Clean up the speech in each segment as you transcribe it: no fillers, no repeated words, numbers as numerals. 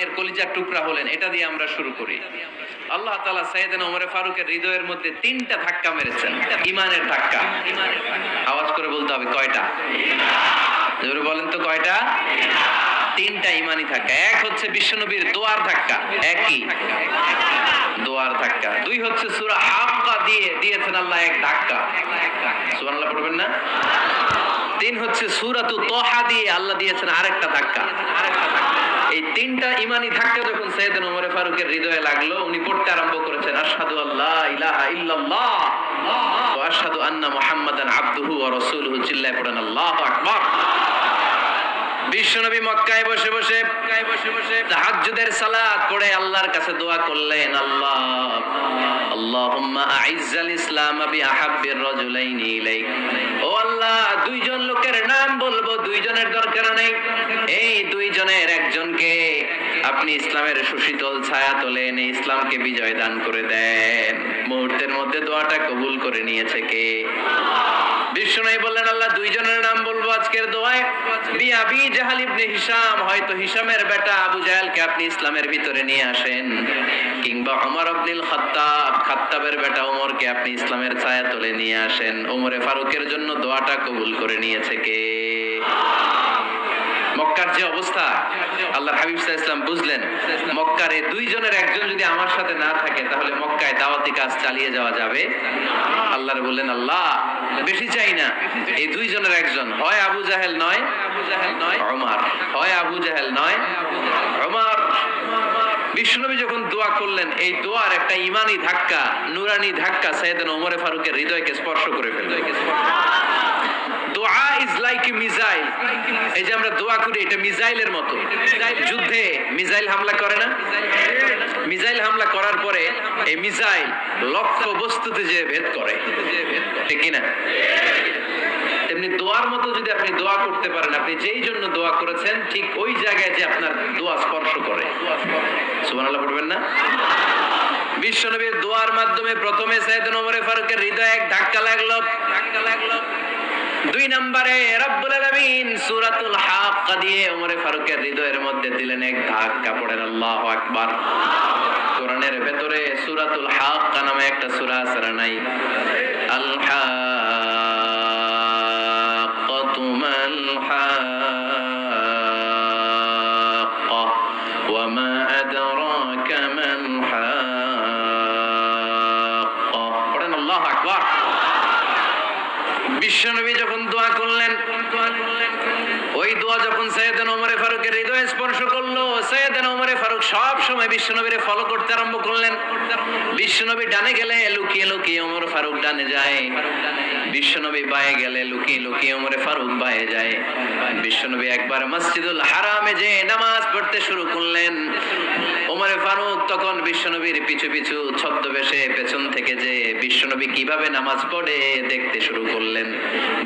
এর কলিজার টুকরা হলেন, এটা দিয়ে আমরা শুরু করি। আল্লাহ তাআলা সাইয়েদনা ওমর ফারুকের হৃদয়ের মধ্যে 3টা ধাক্কা মেরেছেন, ঈমানের ধাক্কা। আওয়াজ করে বলতে হবে কয়টা? জোরে বলেন তো কয়টা? 3টা ঈমানি ধাক্কা। এক হচ্ছে বিশ্বনবীর দোয়ার ধাক্কা, এক কি? দোয়ার ধাক্কা। 2 হচ্ছে সূরা হাক্কা দিয়ে দিয়েছেন আল্লাহ এক ধাক্কা, সুবহানাল্লাহ পড়বেন না? 3 হচ্ছে সূরাতু তাহা দিয়ে আল্লাহ দিয়েছেন আরেকটা ধাক্কা। এই 3টা ঈমানি ধাক্কা যখন সাইয়েদনা ওমর ফারুকের হৃদয়ে লাগলো, উনি পড়তে আরম্ভ করেছেন আশহাদু আল্লা ইলাহা ইল্লাল্লাহ ওয়া আশহাদু আন্না মুহাম্মাদান আবদুহু ওয়া রাসূলুহু। চিল্লায়ে পড়েন আল্লাহু আকবার। বিশ্বনবী মক্কায় বসে বসে তাহাজ্জুদের সালাত পড়ে আল্লাহর কাছে দোয়া করলেন, আল্লাহুম্মা আইজ্জাল ইসলাম বিআহাব্বির রাজুলাইনি ইলাইক। ও আল্লাহ, 2 জন লোকের নাম বলবো, 2 জনের দরকার নেই, এই 2 জনের একজনকে আপনি ইসলামের সুশীতল ছায়া তলে এনে ইসলামকে বিজয় দান করে দেন। মুহূর্তের মধ্যে দোয়াটা কবুল করে নিয়েছে কে? বিশ্বনবী বললেন, আল্লাহ 2 জনের নাম বলবো আজকের দোয়ায়। আবি জাহল ইবনে হিশাম, হয়তো হিশামের বেটা আবু জাহেলকে আপনি ইসলামের ভিতরে নিয়ে আসেন, কিংবা ওমর ইবনুল খাত্তাব, খাত্তাবের বেটা ওমরকে আপনি ইসলামের ছায়া তলে নিয়ে আসেন। ওমরে ফারুকের জন্য দোয়াটা কবুল করে নিয়েছে কে? মক্কার যে অবস্থা, আল্লাহর হাবিব সাল্লাল্লাহু আলাইহি ওয়াসাল্লাম বুঝলেন মক্কার এই 2 জনের একজন যদি আমার সাথে না থাকে তাহলে মক্কায় দাওয়াতি কাজ চালিয়ে যাওয়া যাবে। আল্লাহর বললেন, আল্লাহ বেশি চাই না, এই 2 জনের একজন, হয় আবু জাহেল নয় ওমর, হয় আবু জাহেল নয় ওমর। বিশ্বনবী যখন দোয়া করলেন, এই দোয়ার একটা ঈমানি ধাক্কা, নূরানি ধাক্কা সাইয়েদনা ওমর ফারুকের হৃদয়কে স্পর্শ করে ফেলল। দোয়া ইজ লাইক এ মিসাইল। এই যে আমরা দোয়া করি, এটা মিসাইলের মতো। যুদ্ধে মিসাইল হামলা করে না? মিসাইল হামলা করার পরে এই মিসাইল লক্ষ্য বস্তুতে যে ভেদ করে, ঠিক কি না? তেমনি দোয়ার মতো যদি আপনি দোয়া করতে পারেন, আপনি যেই জন্য দোয়া করেছেন ঠিক ওই জায়গায় যে আপনার দোয়া স্পর্শ করে। সুবহানাল্লাহ পড়বেন না? বিশ্বনবীর দোয়ার মাধ্যমে প্রথমে সাইয়েদনা ওমর ফারুকের হৃদয়ে এক ধাক্কা লাগলো। 2 নম্বরে রব্বুল আলামিন সূরাতুল হাক্কা দিয়ে ওমর ফারুকের হৃদয়ের মধ্যে দিলেন এক ধাক্কা। পড়েন আল্লাহু আকবার। কোরআনের ভেতরে সূরাতুল হাক্কা নামে একটা সূরা আছে না নাই? আল হাক্কাতু মাল হাক্কা ওয়া মা আদরাকা মাল হাক্কা। পড়েন আল্লাহু আকবার। বিশ্বনবী যখন দোয়া করলেন, ওই দোয়া যখন সাইয়েদনা ওমর ফারুকের হৃদয়ে স্পর্শ করলো, সাইয়েদনা ওমর ফারুক সব সময় বিশ্বনবীরে ফলো করতে আরম্ভ করলেন। বিশ্বনবী ডানে গেলে লুকিয়ে লুকিয়ে ওমর ফারুক ডানে যায়, বিশ্বনবী বায়ে গেলে লুকিয়ে লুকিয়ে ওমর ফারুক বায়ে যায়। বিশ্বনবী একবার মসজিদুল হারামে যে নামাজ পড়তে শুরু করলেন, ওমর ফারুক তখন বিশ্বনবীর পিছু পিছু ছদ্মবেশে পেছন থেকে যে বিশ্বনবী কিভাবে নামাজ পড়ে দেখতে শুরু করলেন।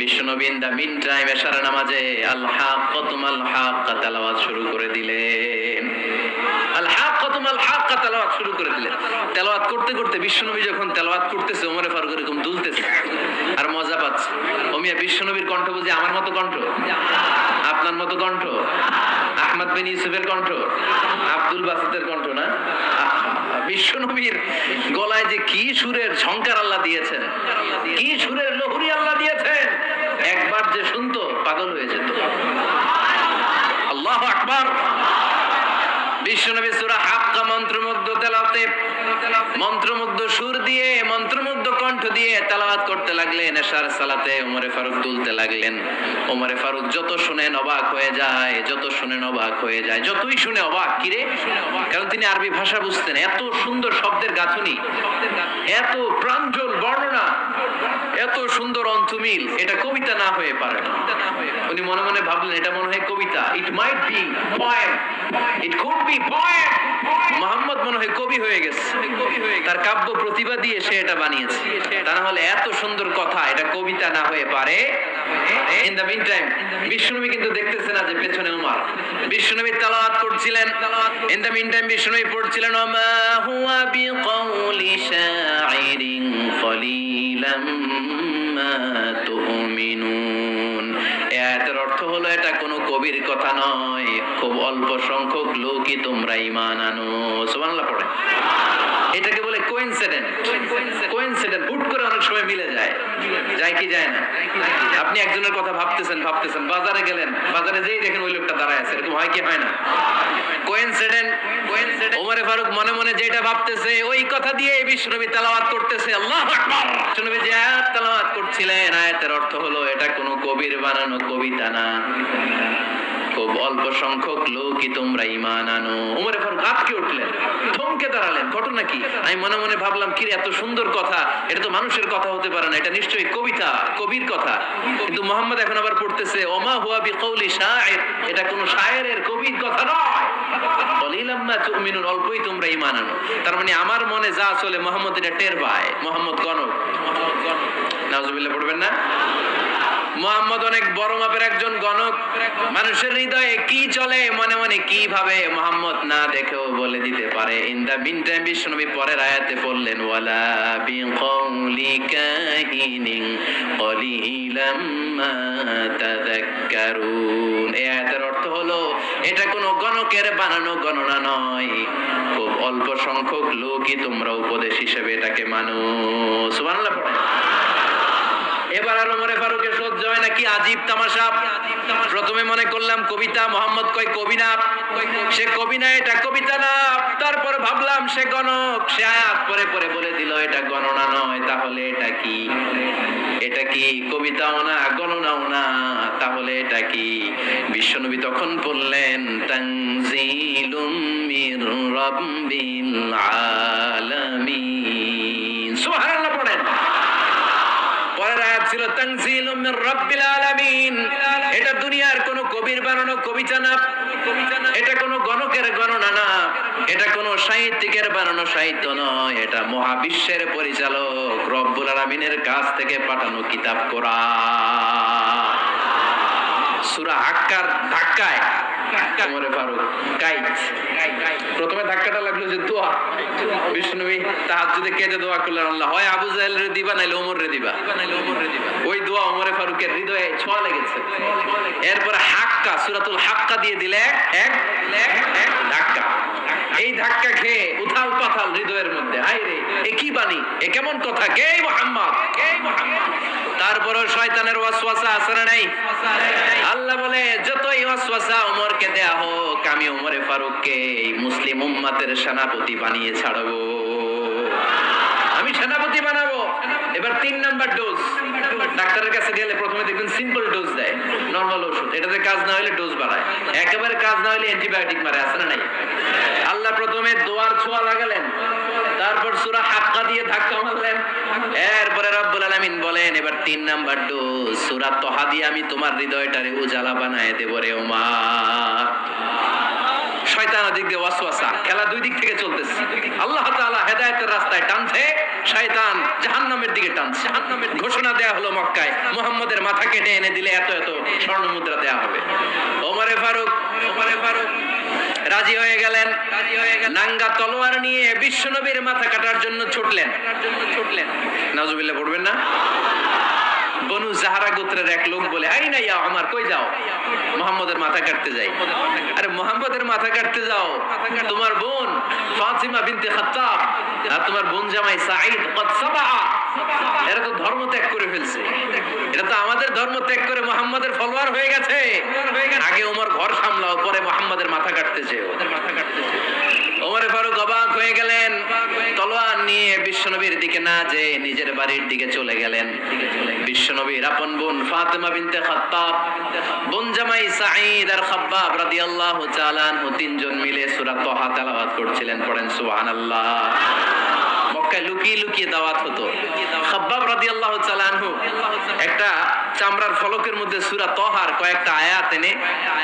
বিশ্বনবী ইন দা মিন টাইম এশার নামাজে আল হাক্কাতু মাল হাক্কা তেলাওয়াত শুরু করে দিলেন। আল হাক্কাতু মাল হাক্কা তেলাওয়াত শুরু করে দিলেন। তেলাওয়াত করতে করতে বিশ্বনবী যখন তেলাওয়াত করতেছে, ওমর ফারুক এরকম দুলতেছে আর মজা পাচ্ছে। ওমিয়া বিশ্বনবীর কণ্ঠ বুঝি আমার মতো কণ্ঠ, আপনার মতো কণ্ঠ, আহমদ বিন ইউসুফের কণ্ঠ, আব্দুল বাসিতের কণ্ঠ না? বিশ্বনবীর গলায় যে কি সুরের ঝংকার আল্লাহ দিয়েছেন, কি সুরের লহরী আল্লাহ দিয়েছেন, একবার যে শুনতো পাগল হয়ে যেত। আল্লাহু আকবার। বিশ্বনবী সূরা হাক্কা মন্ত্রমুগ্ধ তেলাওয়াতে, মন্ত্রমুগ্ধ সুর দিয়ে, মন্ত্রমুগ্ধ কণ্ঠ দিয়ে তেলাওয়াত করতে লাগলেন। এশার সালাতে ওমর ফারুক দুলতে লাগলেন। ওমর ফারুক যত শুনেন অবাক হয়ে যায়, যত শুনেন অবাক হয়ে যায়, যতই শুনে অবাক। কিরে? কারণ তিনি আরবি ভাষা বুঝতেন। এত সুন্দর শব্দের গাঁথনি, এত প্রাঞ্জল বর্ণনা, এত সুন্দর অন্তমিল, এটা কবিতা না হয়ে পারে না। উনি মনে মনে ভাবলেন, এটা মনে হয় কবিতা। It might be poem, it could be poem. Muhammad মনে হয় কবি হয়ে গেছে, তার কাব্য প্রতিভা দিয়ে সে এটা বানিয়েছে। তা না হলে এত সুন্দর কথা, এটা কবিতা না হয়ে পারে। ইন দ্য মিন টাইম বিশ্বনবী কিন্তু দেখতেছে না যে পেছনে ওমর। বিশ্বনবী তেলাওয়াত করছিলেন। ইন দ্য মিন টাইম বিশ্বনবী পড়ছিলেন, ওমা হুয়া বিকাউলি শাইরিন কলিলাম মা তুমিনুন। এই আয়াতের অর্থ হলো এটা কোনো কবির কথা নয়, খুব অল্প সংখ্যক লোকই তোমরা ঈমান আনো। সুবহানাল্লাহ পড়ে। এটাকে বলে কোইন্সিডেন্ট। কোইন্সিডেন্ট হুট করে অনেক সময় মিলে যায়, যায় কি যায় না? আপনি একজনের কথা ভাবতেছেন, বাজারে গেলেন, বাজারে যেই দেখেন ওই লোকটা দাঁড়ায় আছে, এরকম হয় কি হয় না? কোইন্সিডেন্ট। ওমরে ফারুক মনে মনে যেটা ভাবতেছে ওই কথা দিয়ে বিশ্বনবী তেলাওয়াত করতেছে, আল্লাহু আকবার। বিশ্বনবী যে আয়াত তেলাওয়াত করছিলেন, আয়াতের অর্থ হলো এটা কোনো কবির বানানো কবিতা না, খুব অল্প সংখ্যক লোকই তোমরা ঈমান আনো। ওমরে ফারুক আটকে উঠলেন, থমকে দাঁড়ালেন। ঘটনা কি? আমি মনে মনে ভাবলাম, কি রে এত সুন্দর কথা, এটা তো মানুষের কথা হতে পারে না, এটা নিশ্চয়ই কবিতা, কবির কথা। কিন্তু মুহাম্মদ এখন আবার পড়তেছে ওমা হুয়া বিকাউলি শায়ের, এটা কোনো শায়েরের, কবির কথা নয়। কলিলাম মা তুমিনুন, অল্পই তোমরা ঈমান আনো। তার মানে আমার মনে যা চলে মুহাম্মদ এটা টের পায়। মুহাম্মদ গণক। নাউজুবিল্লাহ পড়বেন না? মুহাম্মদ অনেক বড় মাপের একজন গণক। মানুষের হৃদয়ে কি চলে, মনে মনে কি ভাবে, মুহাম্মদ না দেখেও বলে দিতে পারে। ইন দা মিন টাইম বিশ্বনবী পরের আয়াতে বললেন ওয়ালা বিকাউলি কাহিনিন কলিলাম মা তাযাক্কারুন। এই আয়াতের অর্থ হলো এটা কোনো গণকের বানানো গণনা নয়, খুব অল্প সংখ্যক লোকই তোমরা উপদেশ হিসেবে এটাকে মানো। সুবহানাল্লাহ পড়েন। এবার আর ওমরে ফারুকের সহ্য হয় না, কি আজীব তামাশা। প্রথমে মনে করলাম কবিতা, মোহাম্মদ কয় কবি না, সে কবি না, এটা কবিতা না। তারপর ভাবলাম সে গণক, সে আয়াত পরে পরে বলে দিল এটা গণনা নয়, তাহলে এটা কি? এটা কি কবিতাও না, গণনাও না, তাহলে এটা কি? বিশ্বনবী তখন বললেন তানজিলুম মির রাব্বিল আলামিন। সুবহানাল্লাহ পড়েন। পরের আয়াত ছিল তানজিলুম মির রাব্বিল আলামিন। এটা দুনিয়ার কোন কবির বানানো কবিতা না, এটা কোন গণকের গণনা না, এটা কোন সাহিত্যিকের বানানো সাহিত্য নয়, এটা মহাবিশ্বের পরিচালক রব্বুল আলামিনের কাছ থেকে পাঠানো কিতাব কোরআন। সূরা হাক্কার ধাক্কায় ওমরে ফারুক কাইত। প্রথমে ধাক্কাটা লাগলো যে দোয়া। বিষ্ণুবী তাহাজ্জুদে কেঁদে দোয়া করলেন, আল্লাহ হয় আবু জাহেলের দিবা নাইলে ওমরের দিবা। ওই দোয়া ওমরে ফারুকের হৃদয়ে ছোঁয়া লেগেছে। এরপর হাক্কা, সূরাতুল হাক্কা দিয়ে দিলে এক ধাক্কা। এই ধাক্কা খেয়ে উথাল পাথাল হৃদয়ের মধ্যে, হায় রে এ কি বাণী, এ কেমন কথা, কে মুহাম্মদ, কে মুহাম্মদ। তারপরও শয়তানের ওয়াসওয়াসা আছে না নাই? আল্লাহ বলে যতই ওয়াসওয়াসা ওমরকে দেয়া হোক, আমি ওমরে ফারুককে এই মুসলিম উম্মতের সেনাপতি বানিয়ে ছাড়বো, আমি সেনাপতি বানাবো। এবার 3 নাম্বার ডোজ। ডাক্তারের কাছে গেলে প্রথমে দেখবেন সিম্পল ডোজ দেয়, নরমাল ওষুধ, এটাতে কাজ না হলে ডোজ বাড়ায়, একেবারে কাজ না হলে অ্যান্টিবায়োটিক মারে, আছে না নাই? আল্লাহ প্রথমে দোয়ার ছোঁয়া লাগালেন, তারপর সূরা হাক্কা দিয়ে ধাক্কা মারলেন, এরপরে রব্বুল আলামিন বলেন এবার 3 নাম্বার ডোজ সূরা তাহা দিয়ে আমি তোমার হৃদয়টারে উজালা বানায় দেব রে ওমর। শয়তান দিক দিয়ে ওয়াসওয়াসা, খেলা দুই দিক থেকে চলতেছে। আল্লাহ তাআলা হেদায়েতের রাস্তায় টানছে, শয়তান জাহান্নামের দিকে টানছে। ঘোষণা দেয়া হলো মক্কায়, মুহাম্মদের মাথা কেটে এনে দিলে এত এত স্বর্ণ মুদ্রা দেয়া হবে। ওমরে ফারুক রাজি হয়ে গেলেন। নাঙ্গা তলোয়ার নিয়ে বিশ্বনবীর মাথা কাটার জন্য ছুটলেন। নাউজুবিল্লাহ পড়বেন না? বনু জাহরা গোত্রের এক লোক বলে, আই না ইয়া ওমর, কই যাও? মুহাম্মদের মাথা কাটতে যাই। আরে মুহাম্মদের মাথা কাটতে যাও? তোমার বোন ফাতিমা বিনতে খাত্তাব আর তোমার বোন জামাই সাঈদ কদ সাবা, এরা তো ধর্ম ত্যাগ করে ফেলছে, এটা তো আমাদের ধর্ম ত্যাগ করে মুহাম্মদের ফলোয়ার হয়ে গেছে। আগে ওমর ঘর সামলাও, পরে মুহাম্মদের মাথা কাটতেছে। ওমরে ফারুক অবাক হয়ে গেলেন, তলোয়ার নিয়ে বিশ্বনবীর দিকে না যে নিজের বাড়ির দিকে চলে গেলেন। বিশ্বনবীর আপন বোন ফাতিমা বিনতে খাত্তাব, বোন জামাই সাঈদ আর খাব্বাব রাদিয়াল্লাহু তাআলা আনহু, 3 জন মিলে সূরা তাহা তেলাওয়াত করছিলেন। পড়েন সুবহানাল্লাহ। মক্কায় লুকিয়ে লুকিয়ে দাওয়াত হতো। খাব্বাব রাদিয়াল্লাহু তাআলা আনহু একটা চামড়ার ফলকের মধ্যে সূরা তাহার কয়েকটা আয়াত এনে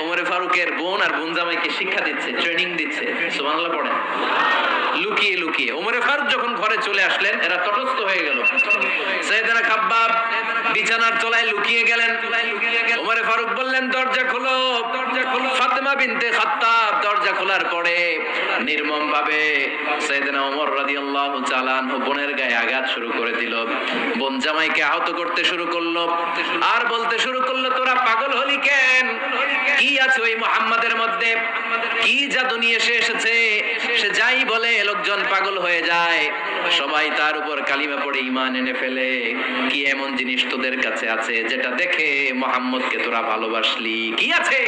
ওমরে ফারুকের বোন আর বোন জামাইকে শিক্ষা দিচ্ছে, ট্রেনিং দিচ্ছে। সুবহানাল্লাহ পড়েন। লুকিয়ে লুকিয়ে ওমরে ফারুক যখন ঘরে চলে আসলেন, এরা তটস্থ হয়ে গেল। সাইয়েদনা খাব্বাব বিছানার তলায় লুকিয়ে গেলেন। ওমরে ফারুক বললেন, দরজা খোলো। ফাতিমা বিনতে খাত্তাব দরজা খোলার পরে নির্মম ভাবে সাইয়েদনা ওমর রাদিয়াল্লাহু তাআলা আনহু বোনের গায়ে আঘাত শুরু করে দিল। বোন জামাইকে আহত করতে শুরু করলো আর বলতে শুরু করলো, তোরা পাগল হলি কেন? কি আছে ওই মুহাম্মাদের মধ্যে? কি জাদু নিয়ে সে এসেছে? সে যাই বলে লোকজন পাগল হয়ে যায়, সবাই তার উপর কালিমা পড়ে ঈমান এনে ফেলে। কি এমন জিনিস তোদের কাছে আছে যেটা দেখে মুহাম্মদকে তোরা ভালোবাসলি? কি আছে?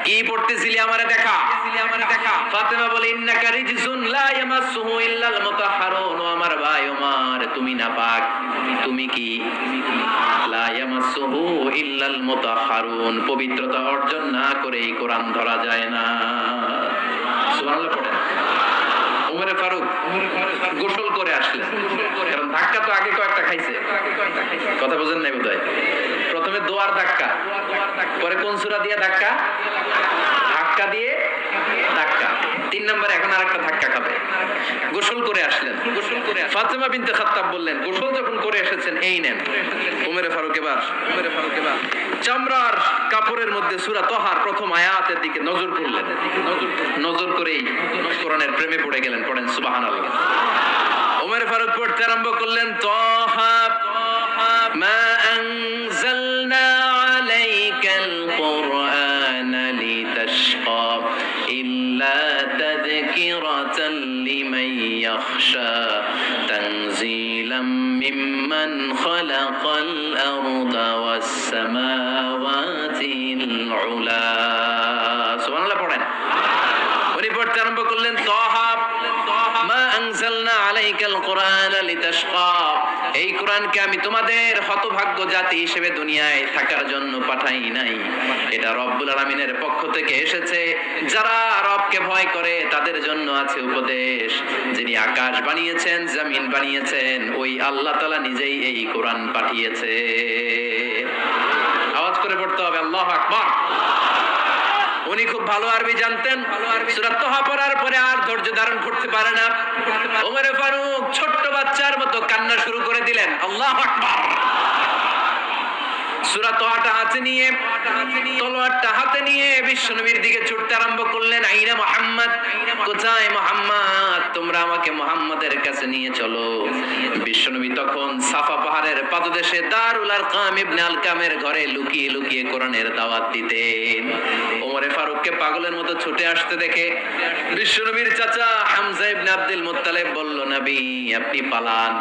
কি পড়তেছিলি আমারে দেখা। ফাতেমা বলে, ইন্নাকা রিজসুন লা ইয়ামাসসুহু ইল্লাল মুতাহহারুন। ও আমার ভাই ওমর, তুমি নাপাক। তুমি কি? লা ইয়ামাসসুহু ইল্লাল মুতাহহারুন, পবিত্রতা অর্জন না করে এই কোরআন ধরা যায় না। সুবহানাল্লাহ পড়েন। ওমরে ফারুক গোসল করে আসলেন, কারণ ধাক্কা তো আগে কয়েকটা খাইছে। কথা বুঝেন নাই বোধহয়? প্রথমে দোয়ার ধাক্কা, পরে কোন সূরা দিয়ে ধাক্কা? ধাক্কা দিয়ে ধাক্কা। 3 নম্বরে এখন আরেকটা ধাক্কা খাবে। গোসল করে আসলেন। ফাতেমা বিনতে খাত্তাব বললেন, গোসল যখন করে এসেছেন, এই নেন। ওমরে ফারুক এবার চামড়ার কাপড়ের মধ্যে সূরা তহার প্রথম আয়াতের দিকে নজর করলেন। নজর করেই কোরআনের প্রেমে পড়ে গেলেন। পড়েন সুবহানাল্লাহ। ওমরে ফারুক পড়তে আরম্ভ করলেন, তহা মা আনজালনা আলাইকাল কুরআনা লিতাশকা ইল্লা তাযকিরাতাল লিমান ইয়াখশা তানজিলাম মিম্মান খালাকাল আরদা ওয়াস সামাওয়াতিল উলা। সুবহানাল্লাহ পড়েন। উনি পড়তে আরম্ভ করলেন, তহা মা আনজালনা আলাইকাল কুরআনা লিতাশকা, এই কোরআনকে আমি তোমাদের হতভাগ্য জাতি হিসেবে দুনিয়ায় থাকার জন্য পাঠাই নাই। এটা রব্বুল আলামিনের পক্ষ থেকে এসেছে। যারা রবকে ভয় করে তাদের জন্য আছে উপদেশ। যিনি আকাশ বানিয়েছেন, জমিন বানিয়েছেন, ওই আল্লাহ তাআলা নিজেই এই কোরআন পাঠিয়েছে। আওয়াজ করে পড়তে হবে, আল্লাহু আকবার। উনি খুব ভালো আরবি জানতেন। সূরা তহা পড়ার পরে আর ধৈর্য ধারণ করতে পারে না। ওমর ফারুক ছোট্ট বাচ্চার মতো কান্না শুরু করে দিলেন। আল্লাহু আকবার। সূরা তহাটা হাতে নিয়ে, তলোয়ারটা হাতে নিয়ে বিশ্বনবীর দিকে ছুটতে আরম্ভ করলেন। আইনা মুহাম্মদ, কোথায় মুহাম্মদ? তোমরা আমাকে মুহাম্মাদের কাছে নিয়ে চলো। বিশ্বনবী তখন সাফা পাহাড়ের পাদদেশে দারুল আরকাম ইবনে আলকামের ঘরে লুকিয়ে লুকিয়ে কোরআনের দাওয়াত দিতেন। ওমরে ফারুককে পাগলের মতো ছুটে আসতে দেখে বিশ্বনবীর চাচা হামজা ইবনে আব্দুল মুত্তালিব বলল, নবী আপনি পালান।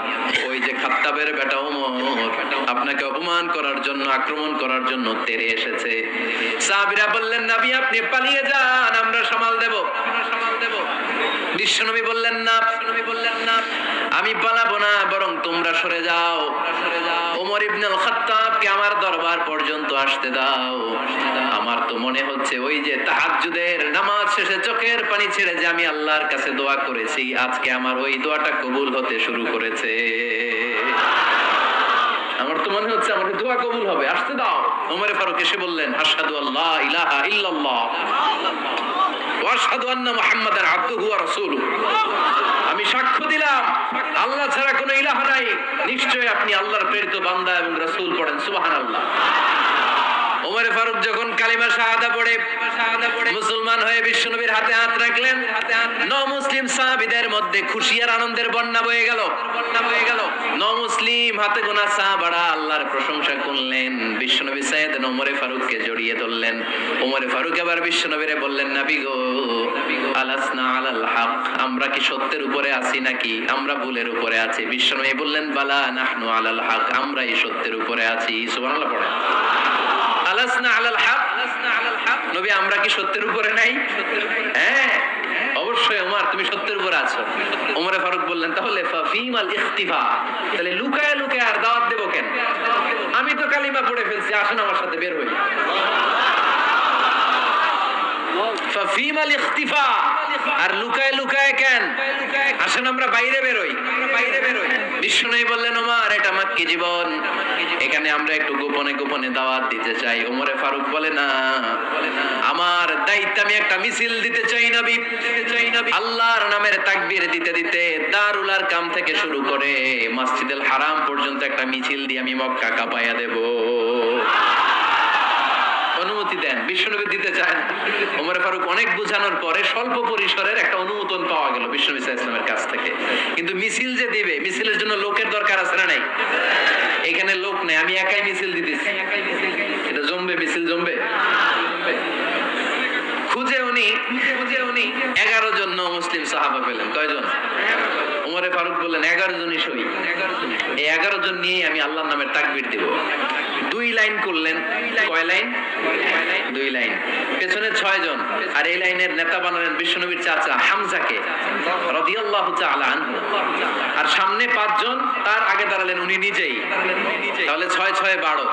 ওই যে খাত্তাবের বেটা ওমর আপনাকে অপমান করার জন্য, আক্রমণ করার জন্য তেরে এসেছে। সাহাবীরা বললেন, নবী আপনি পালিয়ে যান, আমরা সামাল দেব। বিশ্বনবী বললেন না, আমি পালাবো না, বরং তোমরা সরে যাও। ওমর ইবনে আল খাত্তাবকে আমার দরবার পর্যন্ত আসতে দাও। আমার তো মনে হচ্ছে ওই যে তাহাজ্জুদের নামাজ শেষে চোখের পানি ছেড়ে যে আমি আল্লাহর কাছে দোয়া করেছি, আজকে আমার ওই দোয়াটা কবুল হতে শুরু করেছে। আমার তো মনে হচ্ছে আমার দোয়া কবুল হবে, আসতে দাও। ওমর ফারুক এসে বললেন, আশহাদু আল্লা ইলাহা ইল্লাল্লাহ ওয়া আশহাদু আন্না মুহাম্মাদান আবদুহু ওয়া রাসূলুহু, আমি সাক্ষ্য দিলাম আল্লাহ ছাড়া কোনো ইলাহ নাই, নিশ্চয়ই আপনি আল্লাহর প্রেরিত বান্দা এবং রাসূল। পড়েন সুবহানাল্লাহ। ওমর ফারুক যখন কালিমা শাহাদা পড়ে মুসলমান হয়ে বিশ্বনবীর হাতে হাত রাখলেন, নমুসলিম সাহাবীদের মধ্যে খুশি আর আনন্দের বন্যা বয়ে গেল। নমুসলিম হাতে গোনা সাহাবারা আল্লাহর প্রশংসা করলেন। বিশ্বনবী সাইয়েদনা ওমর ফারুককে জড়িয়ে ধরলেন। ওমর ফারুক আবার বিশ্বনবীরে বললেন, নবী গো, আলাসনা আলাল হক, আমরা কি সত্যের উপরে আছি নাকি আমরা ভুলের উপরে আছি? বিশ্বনবী বললেন, বালা নাহনু আলাল হক, আমরাই সত্যের উপরে আছি। সুবহানাল্লাহ পড়েন। আলাসনা আলাল হক, নবী আমরা কি সত্যের উপরে নাই? হ্যাঁ অবশ্যই ওমর তুমি সত্যের উপরে আছো। ওমরে ফারুক বললেন, তাহলে ফাফিমাল ইখতিফা, তাহলে লুকায় লুকায় আর দাওয়াত দেব কেন? আমি তো কালিমা পড়ে ফেলছি, আসুন আমার সাথে বের হই। ফাফিমাল ইখতিফা, আর লুকায় লুকায় কেন? আসুন আমরা বাইরে বের হই। বিশ্বনবী বললেন, ওমর এটা মাক্কি জীবন, এখানে আমরা একটু গোপনে গোপনে দাওয়াত দিতে চাই। ওমরে ফারুক বলে, না, আমার দায়িত্ব, আমি একটা মিছিল দিতে চাই নবী। আল্লাহর নামের তাকবীর দিতে দিতে দারুল আরকাম থেকে শুরু করে মসজিদুল হারাম পর্যন্ত একটা মিছিল দিয়ে আমি মক্কা কাঁপাইয়া দেব। অনুমতি অনুমতি দেন, বিশ্বনবী দিতে চায় না। ওমর ফারুক অনেক বোঝানোর পরে স্বল্প পরিসরের একটা অনুমোদন পাওয়া গেল বিশ্বনবী সাল্লাল্লাহু আলাইহি ওয়াসাল্লামের কাছ থেকে। কিন্তু মিছিল যে দিবে, মিছিলের জন্য লোকের দরকার আছে না নাই? এখানে লোক নেই, আমি একাই মিছিল দিতেছি, এটা জমবে? মিছিল জমবে? খুঁজে উনি 11 জন মুসলিম সাহাবা পেলেন। কয়জন? ওমর ফারুক বললেন 11 জনই সই। এই 11 জন নিয়ে আমি আল্লাহর নামের তাকবীর দিব। 2 লাইন করলেন। কয় লাইন? 2 লাইন। পেছনে 6 জন, আর এই লাইনের নেতা বানালেন বিশ্বনবীর চাচা হামজাকে রাদিয়াল্লাহু তাআলা আনহু। আর সামনে 5 জন, তার আগে দাঁড়ালেন উনি নিজেই। তাহলে 6 6 12।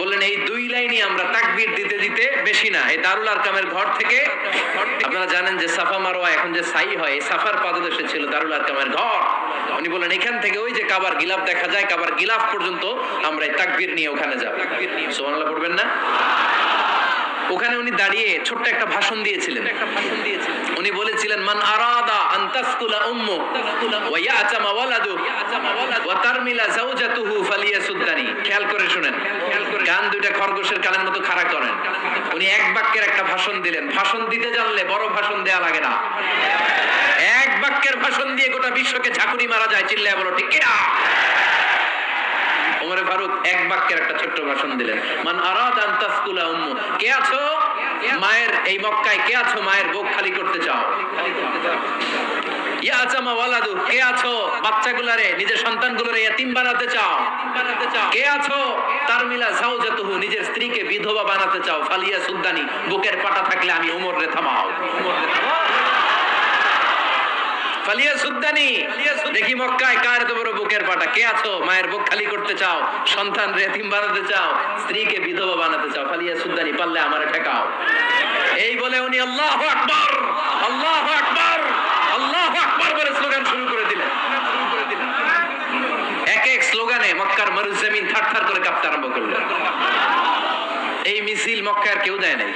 বললেন এই 2 লাইনই আমরা তাকবীর দিতে দিতে, বেশি না, এই দারুল আরকামের ঘর থেকে, আপনারা জানেন যে সাফা মারওয়া এখন যে সাই হয়, এই সাফার পাদদেশে ছিল দারুল আরকামের ঘর। উনি বলেন এখান থেকে ওই যে কাবার গিলাফ দেখা যায়, কাবার গিলাফ পর্যন্ত আমরা এই তাকবীর নিয়ে ওখানে যাব। সুবহানাল্লাহ পড়বেন না? ওখানে উনি দাঁড়িয়ে ছোট্ট একটা ভাষণ দিয়েছিলেন। উনি বলেছিলেন মান আরাদা আন তাসকুলা উম্মু ওয়া ইয়াতামা ওয়ালাদু ওয়া তারমিলা যাওজাতুহু ফালিয়াসুদ্দানি। খেয়াল করে শুনেন, কান দুইটা খরগোশের কানের মতো খাড়া করেন। উনি এক বাক্যের একটা ভাষণ দিলেন। ভাষণ দিতে জানলে বড় ভাষণ দেয়া লাগে না। এক বাক্যের ভাষণ দিয়ে গোটা বিশ্বকে ঝাঁকুনি মারা যায়। চিল্লায় বলো ঠিক কিনা? ওমর ফারুক এক বাক্যের একটা ছোট্ট ভাষণ দিলেন। মান আরাদা আন তাসকুলা উম্মু, কে আছো মায়ের এই মক্কায়, কে আছো মায়ের বুক খালি করতে চাও? ইয়াতামা ওয়ালাদু, কে আছো বাচ্চাগুলারে, নিজের সন্তানগুলোরে ইতিম বানাতে চাও? কে আছো তারমিলা যাওজাতুহু, নিজের স্ত্রীকে বিধবা বানাতে চাও? ফালিয়া সুদ্দানি, বুকের পাটা থাকলে আমি ওমর রে থামাও। ফালিয়া সুদ্দানি, দেখি মক্কায় কার এত বড় বুকের পাটা? কে আছো মায়ের বুক খালি করতে চাও, সন্তান রে এতিম বানাতে চাও, স্ত্রীকে বিধবা বানাতে চাও? ফালিয়া সুদ্দানি, পারলে আমারে ঠেকাও। এই বলে উনি আল্লাহু আকবার, আল্লাহু আকবার, আল্লাহু আকবার বলে স্লোগান শুরু করে দিলেন। এক এক স্লোগানে মক্কার মরুজমিন থারথার করে কাঁপতে আরম্ভ করলো। এই মিছিল মক্কার কেউ দেয় নাই।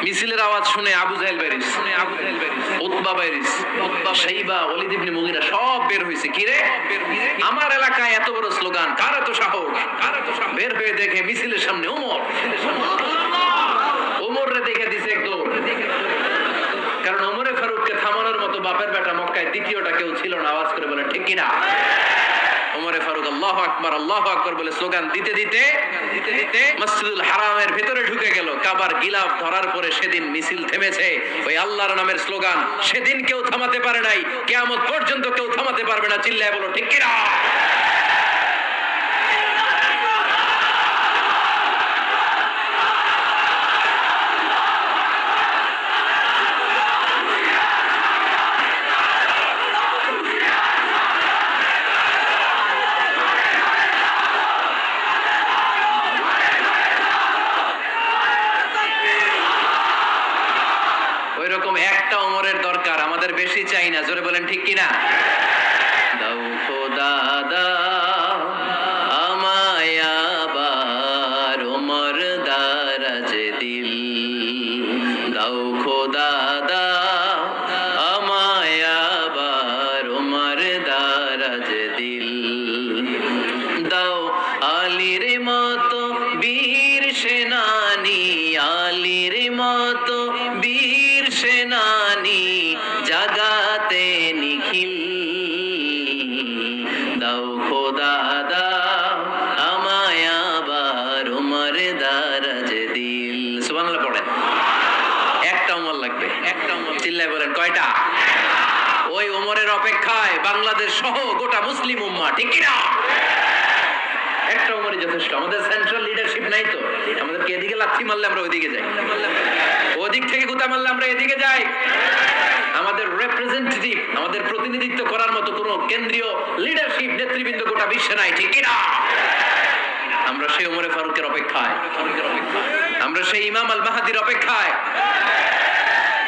মিছিলের আওয়াজ শুনে আবু জাহেল বাইরিস, উতবা বাইরিস, শাইবা, ওয়ালিদ ইবনে মুগীরা সব বের হইছে। কি রে, আমার এলাকায় এত বড় স্লোগান, কার এত সাহস? বের হয়ে দেখে মিছিলের সামনে ওমর। ওমর রে দেখে দিছে একদম, কারণ ওমরে ফারুককে থামানোর মতো বাপের বেটা মক্কায় দ্বিতীয়টা কেউ ছিল না। আওয়াজ করে বলে ঠিক কিনা? ওমরে ফারুক আল্লাহু আকবার, আল্লাহু আকবার বলে স্লোগান দিতে দিতে মসজিদুল হারামের ভিতরে ঢুকে গেল। কাবার গিলাফ ধরার পরে সেদিন মিছিল থেমেছে। ওই আল্লাহর নামের স্লোগান সেদিন কেউ থামাতে পারে নাই, কিয়ামত পর্যন্ত কেউ থামাতে পারবে না। চিল্লায় বলো ঠিক কিনা? একটা ওমরের দরকার, আমাদের বেশি চাই না। জোরে বলেন ঠিক কিনা? দাও খোদা দাও আমায় আবার ওমর দারাজ দিল, দাও খোদা দাও আমায় আবার ওমর দারাজ দিল, দাও আলীর মতো বীর সেনানি, আলীর মতো বীর সেনানি জাগাতে নিখিল, দাও খোদা দাও আমায় আবার ওমর দারাজ দিল। সুবহানাল্লাহ পড়েন। একটা ওমর লাগবে, একটা ওমর। চিল্লায় বলেন কয়টা? ওই ওমরের অপেক্ষায় বাংলাদেশ সহ গোটা মুসলিম উম্মাহ, ঠিক কিনা? একটা ওমরই যথেষ্ট। আমাদের সেন্ট্রাল লিডারশিপ নাই তো, আমাদেরকে এদিকে লাথি মারলে আমরা ওইদিকে যাই, ওদিক থেকে গুতা মারলে আমরা এদিকে যাই। আমাদের রিপ্রেজেন্টেটিভ, আমাদের প্রতিনিধিত্ব করার মতো কোনো কেন্দ্রীয় লিডারশিপ নেতৃবৃন্দ গোটা বিশ্বে নাই, ঠিক কিনা? আমরা সেই ওমরে ফারুকের অপেক্ষায়, আমরা সেই ইমাম আল মাহদির অপেক্ষায়।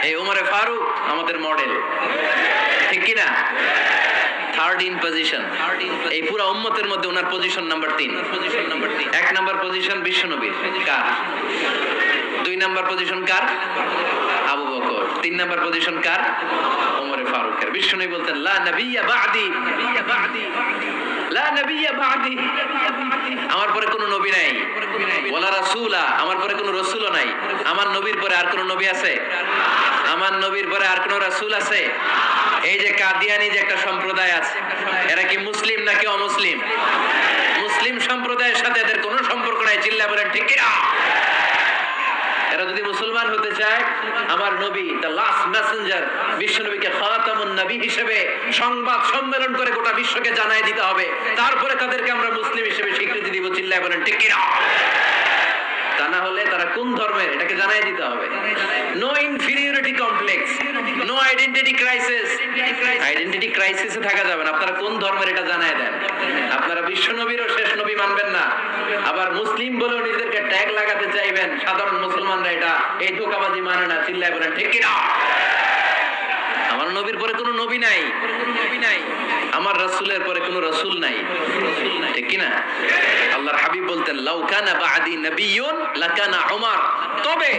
এই ওমরে ফারুক আমাদের মডেল, ঠিক কিনা? থার্ড ইন পজিশন এই পুরো উম্মতের মধ্যে ওনার পজিশন নাম্বার 3। এক নাম্বার পজিশন বিশ্বনবীর, কার? 2 নাম্বার পজিশন কার? আবু বকর। 3 নাম্বার পজিশন কার? ওমরে ফারুকের। বিশ্বনবী বলতেন লা নবিয়্যা বা'দি, লা নবিয়্যা বা'দি, আমার পরে কোনো নবী নাই, ওয়ালা রাসূলা, আমার পরে কোনো রাসূলও নাই। আমার নবীর পরে আর কোনো নবী আছে? আমার নবীর পরে আর কোনো রাসূল আছে? এই যে কাদিয়ানি যে একটা সম্প্রদায় আছে, এরা কি মুসলিম নাকি অমুসলিম? মুসলিম সম্প্রদায়ের সাথে এদের কোনো সম্পর্ক নাই। চিল্লা বলেন ঠিক কিনা? এরা যদি মুসলমান হতে চায়, আমার নবী দ্য লাস্ট মেসেঞ্জার বিশ্বনবীকে খাতামুন নবী হিসেবে সংবাদ সম্মেলন করে গোটা বিশ্বকে জানাই দিতে হবে, তারপরে তাদেরকে আমরা মুসলিম হিসেবে স্বীকৃতি দিব। চিল্লা বলেন ঠিক কিনা? তা না হলে তারা কোন ধর্মের এটাকে জানাই দিতে হবে। No inferiority complex, no identity crisis. Identity ক্রাইসিসে থাকা যাবে না। আপনারা কোন ধর্মের এটা জানাই দেন। আপনারা বিশ্ব নবীরও শেষ নবী মানবেন না, আবার মুসলিম বলেও নিজেদেরকে ট্যাগ লাগাতে চাইবেন। সাধারণ মুসলমানরা এটা এই ধোঁকাবাজি মানে না। চিল্লায় বলেন ঠিক কিনা? আমার নবীর পরে কোনো নবী নাই, আমার রাসূলের পরে কোনো রাসূল নাই, ঠিক কিনা? আল্লাহর হাবিব বলতেন লাউ কানা বা'দি নাবিয়্যুন লাকানা উমর, তবে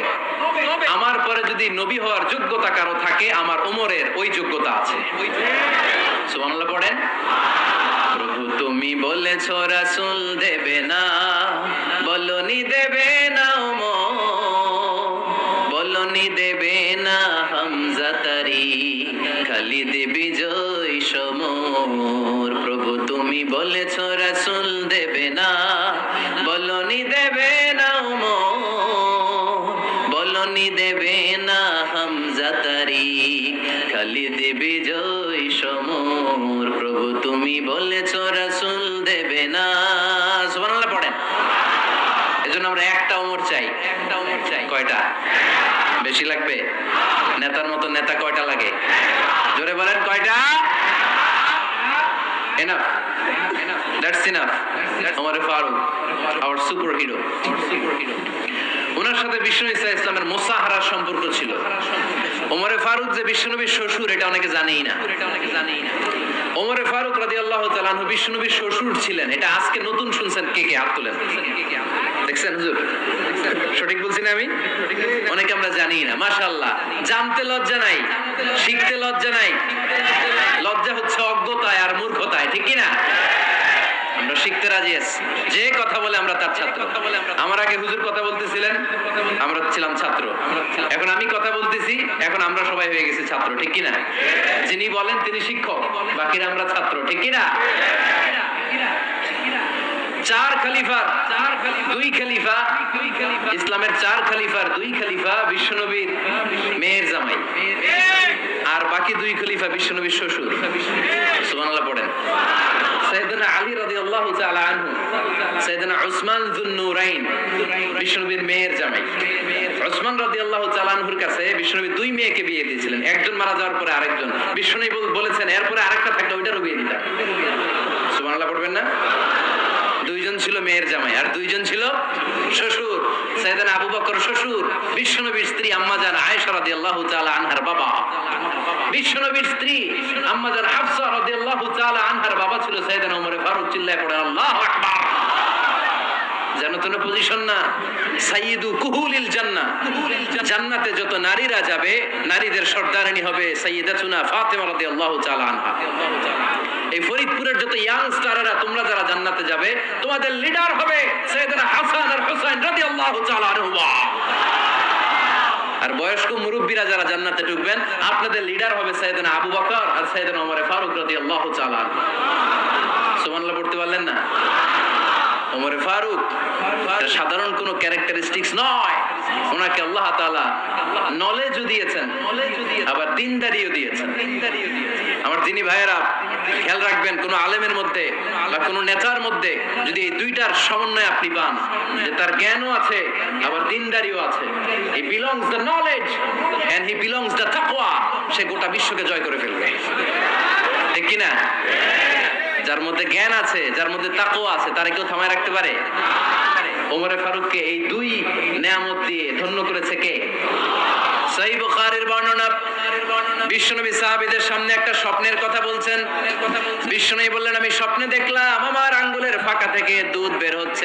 আমার পরে যদি নবী হওয়ার যোগ্যতা কারো থাকে, আমার ওমরের ওই যোগ্যতা আছে। সুবহানাল্লাহ পড়েন। প্রভু তুমি বলেছো রাসূল দেবে না, বলনি দেবে না ওমর, বলনি দেবে না হামজা তারি, খালিদ বিজয় সমর। প্রভু তুমি বলেছো রাসূল দেবে না, বলনি দেবে না ওমর, বলনি দেবে না হামজা তারি, খালিদ বিজয় সমর। প্রভু তুমি বলেছো রাসূল দেবে না। সুবহানাল্লাহ পড়েন। এজন্য আমরা একটা ওমর চাই, একটা ওমর চাই। কয়টা? বেশি লাগবে? নেতার মতো নেতা কয়টা লাগে? জোরে বলেন কয়টা? Enough, that's enough. Omar Faruk our super hero. ওনার সাথে বিশ্বনবী সাল্লাল্লাহু আলাইহি ওয়াসাল্লামের মুসাহারার সম্পর্ক ছিল। ওমরে ফারুক যে বিশ্বনবীর শ্বশুর, এটা অনেকে জানেই না। ওমরে ফারুক রাদিয়াল্লাহু তাআলা আনহু বিশ্বনবীর শ্বশুর ছিলেন। এটা আজকে নতুন শুনছেন। কে কে হাত তোলেন? দেখছেন হুজুর? সঠিক বলছি না আমি? অনেকে আমরা জানি না। মাশাআল্লাহ। জানতে লজ্জা নাই, শিখতে লজ্জা নাই। লজ্জা হচ্ছে অজ্ঞতায় আর মূর্খতায়, ঠিক কি না? আমরা শিখতে রাজি আছি। যে কথা বলে আমরা তার ছাত্র। আমার আগে হুজুর কথা বলতেছিলেন, আমরা ছিলাম ছাত্র। এখন আমি কথা বলতেছি, এখন আমরা সবাই হয়ে গেছি ছাত্র, ঠিক কি না? যিনি বলেন তিনি শিক্ষক, বাকিরা আমরা ছাত্র, ঠিক কি না? চার খলিফার দুই খলিফা, ইসলামের চার খলিফার দুই খলিফা বিশ্বনবীর মেয়ের জামাই, আর বাকি দুই খলিফা বিশ্বনবীর শ্বশুর। সুবহানাল্লাহ পড়েন। সাইয়েদনা আলী রাদিয়াল্লাহু তাআলা আনহু, সাইয়েদনা উসমান যুন নূরাইন বিশ্বনবীর মেয়ের জামাই। উসমান রাদিয়াল্লাহু তাআলা আনহুর কাছে বিশ্বনবী দুই মেয়েকে বিয়ে দিয়েছিলেন। একজন মারা যাওয়ার পরে আরেকজন। বিশ্বনবী বলেছেন এরপরে আরেকটা থাকলে ওইটারও বিয়ে দিতাম। সুবহানাল্লাহ পড়বেন না? দুইজন ছিল মেয়ের জামাই আর দুইজন ছিল শ্বশুর। সাইয়েদনা আবু বকর শ্বশুর, বিশ্বনবীর স্ত্রী আম্মা জান আয়েশা রাদিয়াল্লাহু তাআলা আনহার বাবা। বিশ্বনবীর স্ত্রী আম্মা জান হাফসা রাদিয়াল্লাহু তাআলা আনহার বাবা ছিল সাইয়েদনা ওমর ফারুক। চিল্লায় পড়েন আল্লাহু আকবার। জানো তো না পজিশন না? সাইয়্যিদু কুহুলিল জান্নাহ। জান্নাতে যত নারীরা যাবে, নারীদের সর্দারিনী হবে সাইয়্যিদাতুনা ফাতেমা রাদিয়াল্লাহু তাআলা আনহা। এই ফরিদপুরের যত ইয়াংস্টাররা তোমরা যারা জান্নাতে যাবে, তোমাদের লিডার হবে সাইয়েদনা হাসান আর হুসাইন রাদিয়াল্লাহু তাআলা আনহুমা। আর বয়স্ক মুরব্বীরা যারা জান্নাতে ঢুকবেন, আপনাদের লিডার হবে সাইয়েদনা আবু বকর আর সাইয়েদনা ওমর ফারুক রাদিয়াল্লাহু তাআলা আনহু। সুবহানাল্লাহ পড়তে পারলেন না? ওমর ফারুক সাধারণ কোনো ক্যারেক্টারিস্টিক্স নয়। ওনাকে আল্লাহ তাআলা নলেজও দিয়েছেন, আবার দিনদারিও দিয়েছেন। আমার দিনী ভাইয়েরা খেয়াল রাখবেন, কোন আলেমের মধ্যে বা কোন নেতার মধ্যে যদি এই দুইটার সমন্বয় আপনি পান, যে তার জ্ঞানও আছে আবার দিনদারিও আছে, he belongs the knowledge and he belongs the তাকওয়া, সে গোটা বিশ্বকে জয় করে ফেলবে, ঠিক কি না? যার মধ্যে জ্ঞান আছে, যার মধ্যে তাকওয়া আছে, তারে কেউ থামায় রাখতে পারে? ওমরে ফারুককে এই দুই নেয়ামত দিয়ে ধন্য করেছে কে? সহিহ বুখারীর বর্ণনা, বিশ্বনবী সাহাবীদের সামনে একটা স্বপ্নের কথা বলছেন। বিশ্বনবী বললেন, আমি স্বপ্নে দেখলাম আমার আঙ্গুলের ফাঁকা থেকে দুধ বের হচ্ছে।